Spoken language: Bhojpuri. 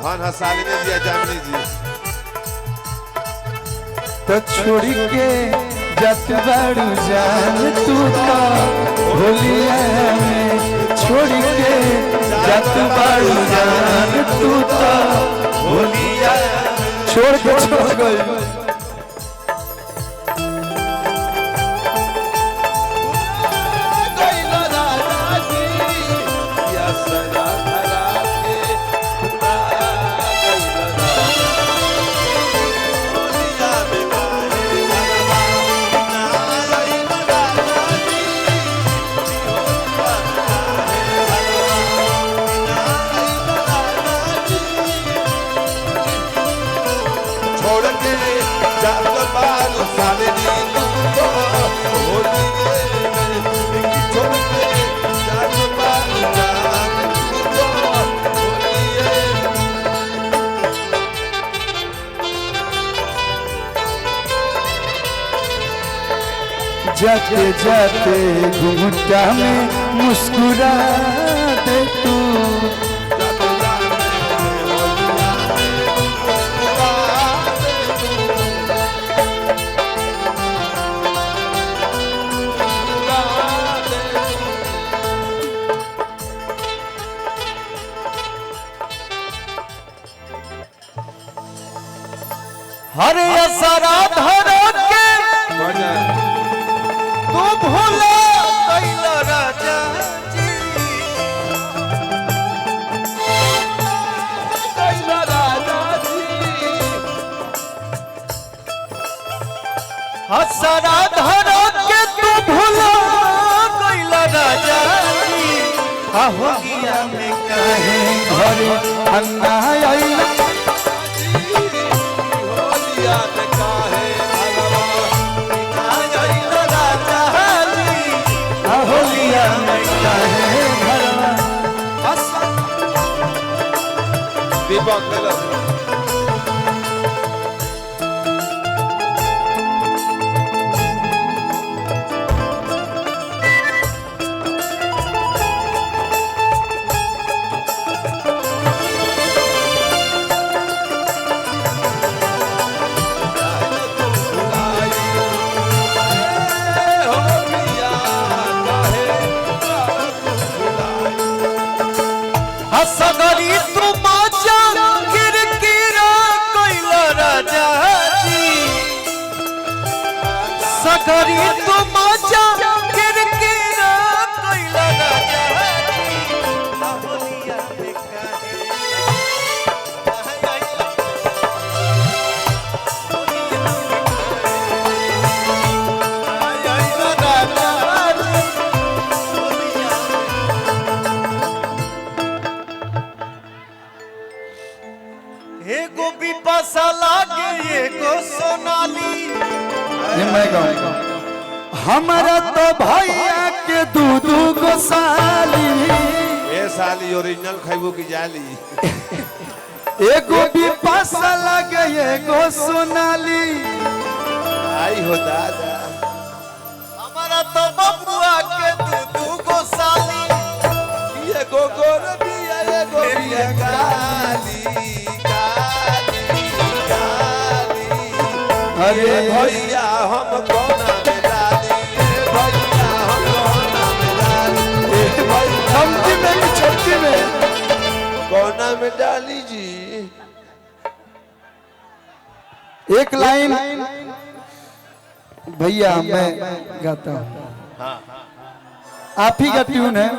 हाँ हाँ साली ने दिया जामनी जी। तो छोड़ के जत बारू जान तू तो होलिया में छोड़ के जत बारू जान तू तो होलिया छोड़ गई जाते जाते घुंघटा में मुस्कुरा दे तू हरे असरा धरो के तू भूला कैला राजा जी कैला राजा जी असरा धरो के तू भूला कैला राजा जी होलिया में काहे घरे अन्ना आइला सगरी तू माचा किरकिरा कैला राजा जी सगरी तू माचा किरकिरा कैला राजा जी होलिया में एगो बिपाशा लागे एगो सोनाली हमारा तो भैया के दू गो साली ए साली ओरिजिनल खैबू की जाली एगो बिपाशा लागे एगो सोनाली आई हो दादा हमारा तो बबुआ के दू गो साली एगो गोर बिया एगो बिया काली अरे भैया हम कोना में डाली भैया हम कोना में डाली छमती में छमती में कोना में डाली जी एक लाइन भैया मैं गाता हूँ हाँ आप ही का ट्यून है